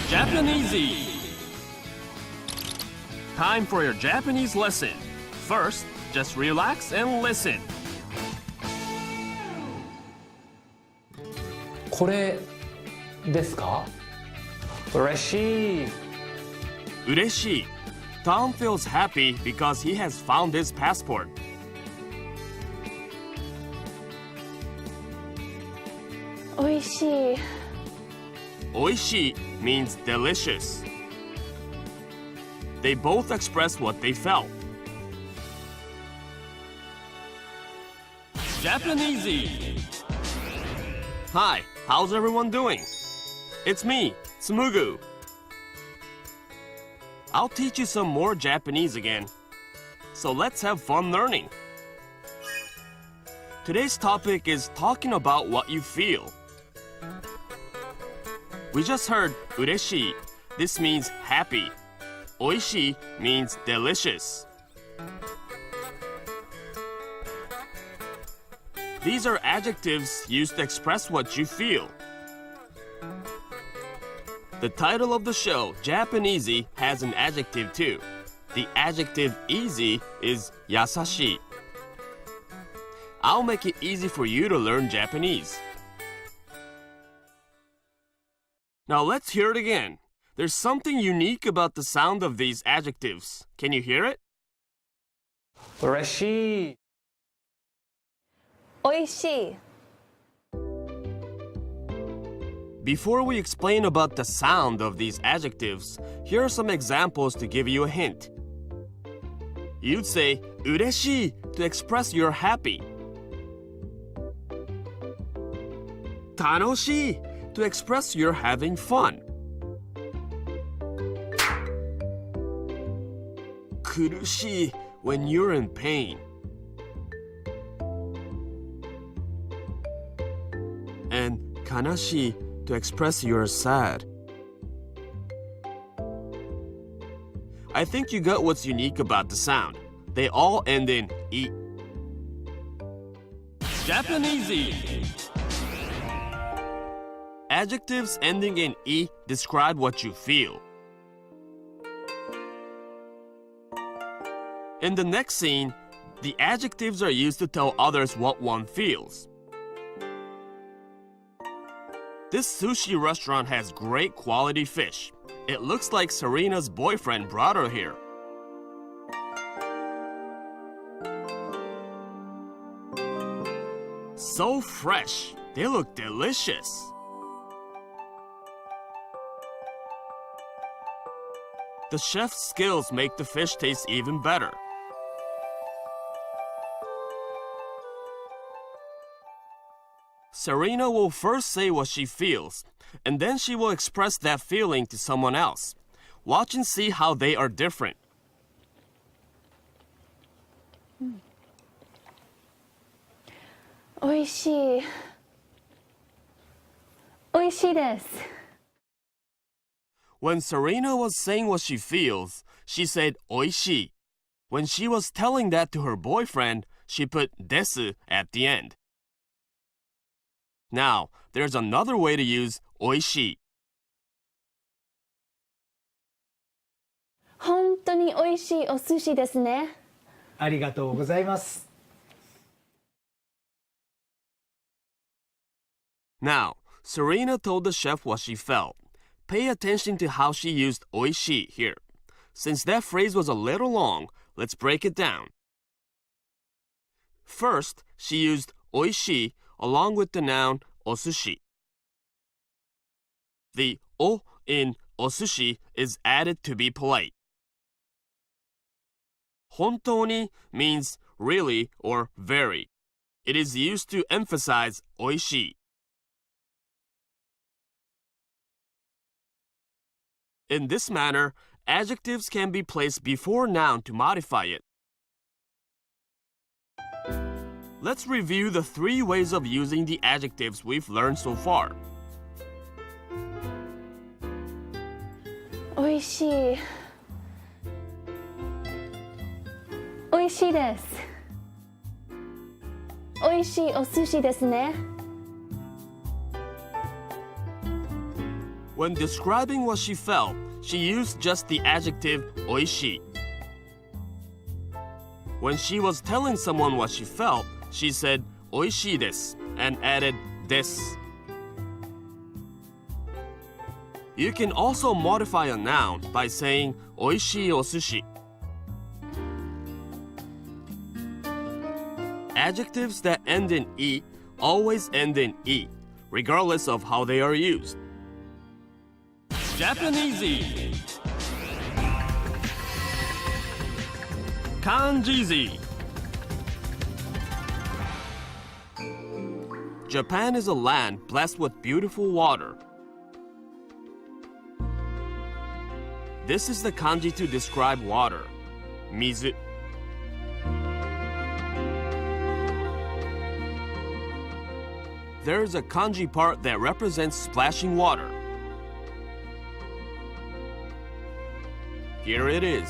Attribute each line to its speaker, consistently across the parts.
Speaker 1: Japanesey! Time for your Japanese lesson. First, just relax and listen.
Speaker 2: これですか？嬉しい。
Speaker 1: 嬉しい. Tom feels happy because he has found his passport.
Speaker 3: おいしい。
Speaker 1: Oishii means delicious. They both express what they felt. Japanesey! Hi, how's everyone doing? It's me, Tsumugu. I'll teach you some more Japanese again. So let's have fun learning. Today's topic is talking about what you feel. We just heard ureshii. This means happy. Oishii means delicious. These are adjectives used to express what you feel. The title of the show, Japanesey, has an adjective too. The adjective easy is yasashi. I'll make it easy for you to learn Japanese. Now let's hear it again. There's something unique about the sound of these adjectives. Can you hear it?
Speaker 2: 嬉しい。
Speaker 3: おいしい。
Speaker 1: Before we explain about the sound of these adjectives, here are some examples to give you a hint. You'd say 嬉しい to express you're happy. 楽しい to express you're having fun. 苦しい when you're in pain. And 悲しい to express you're sad. I think you got what's unique about the sound. They all end in I. Japanesey! Adjectives ending in I describe what you feel. In the next scene, the adjectives are used to tell others what one feels. This sushi restaurant has great quality fish. It looks like Serena's boyfriend brought her here. So fresh. They look delicious. The chef's skills make the fish taste even better. Serena will first say what she feels, and then she will express that feeling to someone else. Watch and see how they are different.
Speaker 3: おいしい。おいしいです。
Speaker 1: When Serena was saying what she feels, she said oishii. When she was telling that to her boyfriend, she put desu at the end. Now, there's another way to use oishii.
Speaker 3: 本当においしいお寿司ですね。
Speaker 4: ありがとうございます。
Speaker 1: Now, Serena told the chef what she felt. Pay attention to how she used oishii here. Since that phrase was a little long, let's break it down. First, she used oishii along with the noun osushi. The o in osushi is added to be polite. 本当に means really or very. It is used to emphasize oishii. In this manner, adjectives can be placed before noun to modify it. Let's review the 3 ways of using the adjectives we've learned so far.
Speaker 3: おいしい。おいしいです。おいしいお寿司ですね。
Speaker 1: When describing what she felt, she used just the adjective oishii. When she was telling someone what she felt, she said oishii desu and added desu. You can also modify a noun by saying oishii osushi. Adjectives that end in "e" always end in "e", regardless of how they are used. Japanesey. Kanjisey. Japan is a land blessed with beautiful water. This is the kanji to describe water. Mizu. There is a kanji part that represents splashing water. Here it is.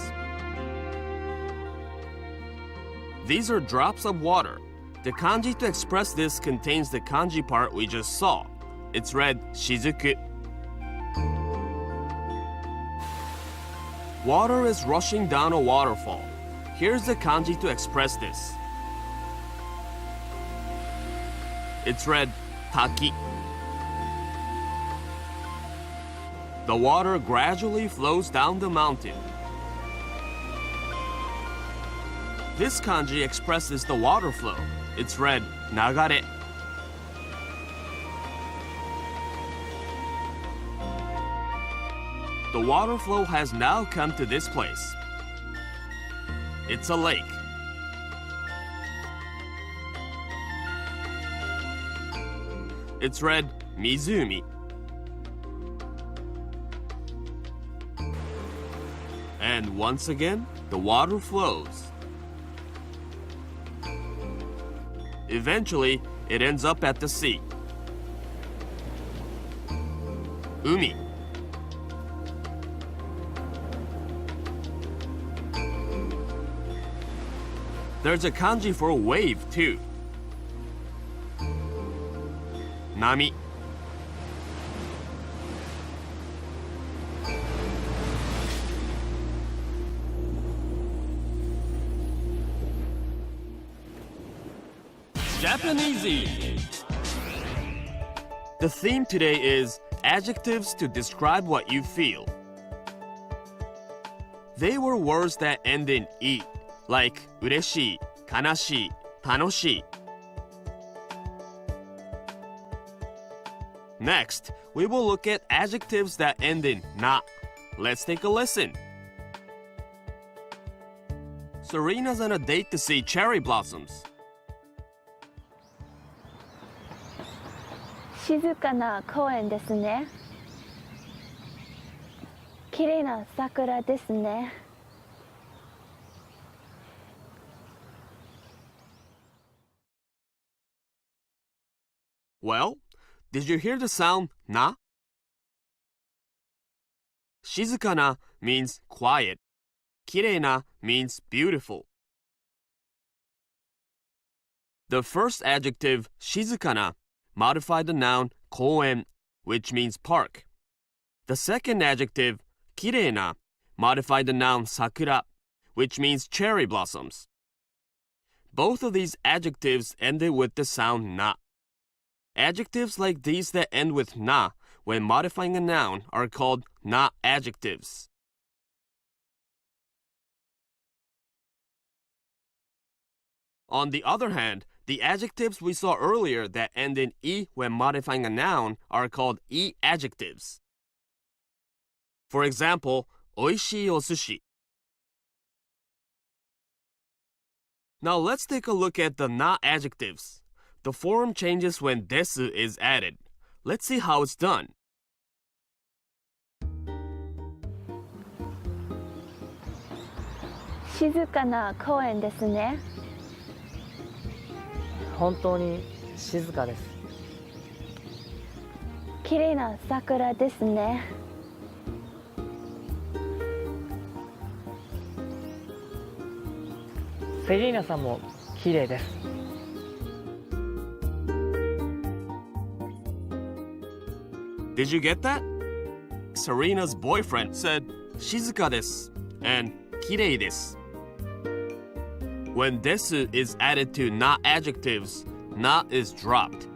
Speaker 1: These are drops of water. The kanji to express this contains the kanji part we just saw. It's read shizuku. Water is rushing down a waterfall. Here's the kanji to express this. It's read taki. The water gradually flows down the mountain. This kanji expresses the water flow. It's read nagare. The water flow has now come to this place. It's a lake. It's read mizumi. And once again, the water flows. Eventually, it ends up at the sea. Umi. There's a kanji for wave too. Nami. Japanesey. The theme today is adjectives to describe what you feel. They were words that end in "i", like ureshii, kanashii, tanoshii. Next, we will look at adjectives that end in "na". Let's take a listen. Serena's on a date to see cherry blossoms.
Speaker 3: 静かな公園ですね。綺麗な桜ですね。
Speaker 1: Well, did you hear the sound na? Shizukana means quiet. Kireina means beautiful. The first adjective, shizukana, modified the noun koen, which means park. The second adjective, kireina, modified the noun sakura, which means cherry blossoms. Both of these adjectives ended with the sound na. Adjectives like these that end with na when modifying a noun are called na adjectives. On the other hand, the adjectives we saw earlier that end in "e" when modifying a noun are called "e" adjectives. For example, oishii osushi. Now let's take a look at the na adjectives. The form changes when desu is added. Let's see how it's done.
Speaker 3: 静かな公園ですね。
Speaker 2: 本当に静かです。
Speaker 3: 綺麗な桜ですね。
Speaker 2: セリーナさんも綺麗です。
Speaker 1: Did you get that? Serena's boyfriend said shizuka desu and kirei desu. When desu is added to na adjectives, na is dropped.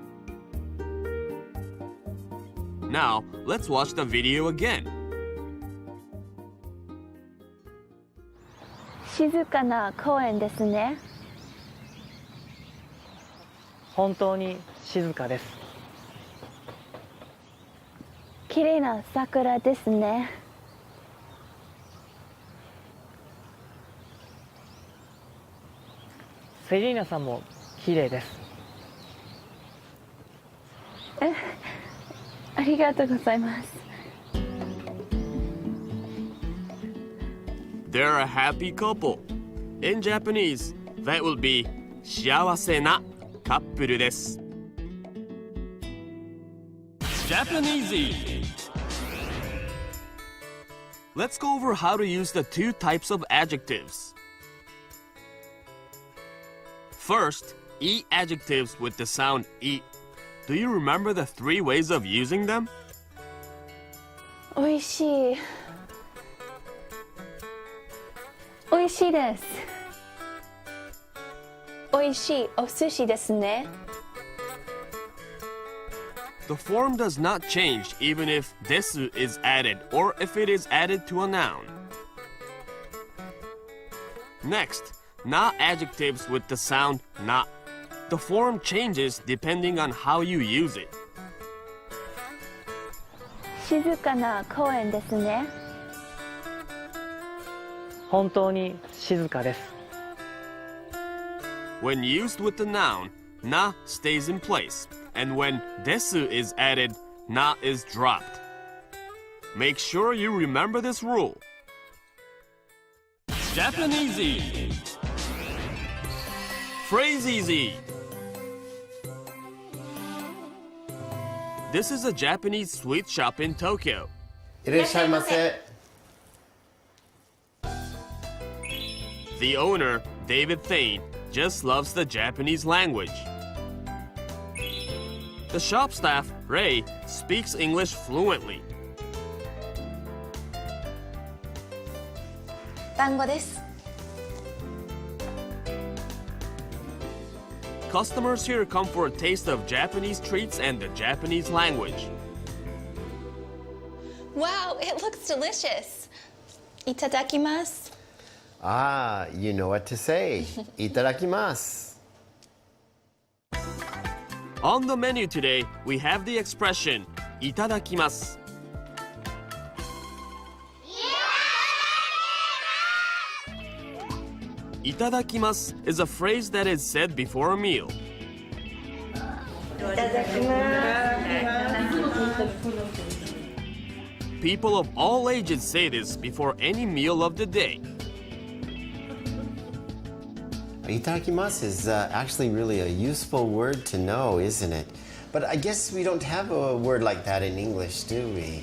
Speaker 1: Now, let's watch the video again.
Speaker 3: 静かな公園ですね。
Speaker 2: 本当に静かです。
Speaker 3: 綺麗な桜ですね。
Speaker 2: セリーナさんも綺麗です。
Speaker 3: ありがとうございます。
Speaker 1: They're a happy couple. In Japanese, that would be 幸せなカップルです。Japanesey! Let's go over how to use the two types of adjectives. First, e adjectives with the sound e. Do you remember the three ways of using them?
Speaker 3: おいしい。おいしいです。おいしいお寿司ですね。
Speaker 1: The form does not change even if desu is added or if it is added to a noun. Next, na adjectives with the sound na. The form changes depending on how you use it.
Speaker 3: 静かな公園ですね。
Speaker 2: 本当に静かです。
Speaker 1: When used with the noun, na stays in place, and when desu is added, na is dropped. Make sure you remember this rule. Japanesey! Phrase easy! This is a Japanese sweet shop in Tokyo.
Speaker 5: いらっしゃいませ。
Speaker 1: The owner, David Thane, just loves the Japanese language. The shop staff, Ray, speaks English fluently.
Speaker 6: 団子です。
Speaker 1: Customers here come for a taste of Japanese treats and the Japanese language.
Speaker 6: Wow, it looks delicious. Itadakimasu.
Speaker 5: Ah, you know what to say. Itadakimasu.
Speaker 1: On the menu today, we have the expression Itadakimasu. Itadakimasu is a phrase that is said before a meal. People of all ages say this before any meal of the day.
Speaker 5: Itadakimasu is actually really a useful word to know, isn't it? But I guess we don't have a word like that in English, do we?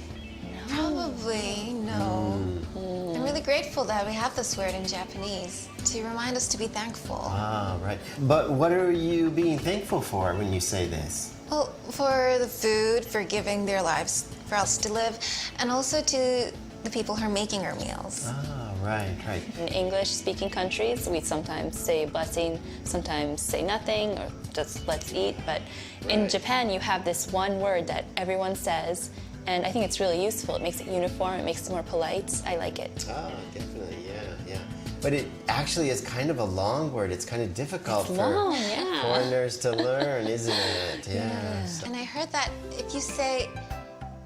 Speaker 6: Probably, no. I'm really grateful that we have this word in Japanese to remind us to be thankful.
Speaker 5: Ah, right. But what are you being thankful for when you say this?
Speaker 6: Well, for the food, for giving their lives for us to live, and also to the people who are making our meals.
Speaker 5: Ah, right, right.
Speaker 7: In English-speaking countries, we sometimes say blessing, sometimes say nothing, or just let's eat. But in Japan, you have this one word that everyone says, and I think it's really useful. It makes it uniform, it makes it more polite. I like it.
Speaker 5: Ah, definitely, yeah. But it actually is kind of a long word. It's kind of difficult for
Speaker 7: long, yeah.
Speaker 5: foreigners to learn, isn't it? Yeah. So-
Speaker 6: And I heard that if you say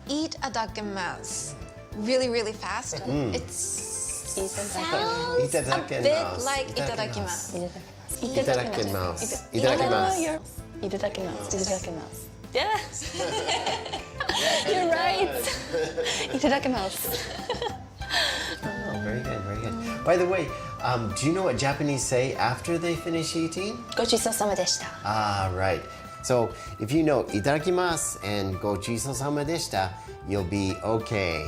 Speaker 6: Itadakimasu really, really fast, it sounds a bit
Speaker 5: Itadakimasu.
Speaker 6: like Itadakimasu.
Speaker 5: Itadakimasu.
Speaker 7: Oh,
Speaker 5: Itadakimasu.
Speaker 7: Itadakimasu. Itadakimasu. Yeah. You're right. Itadakimasu.
Speaker 5: Oh, very good, very good. By the way, do you know what Japanese say after they finish eating?
Speaker 7: ごちそうさまでした。
Speaker 5: Ah, right. So if you know itadakimasu and gochiso-sama deshita, you'll be okay.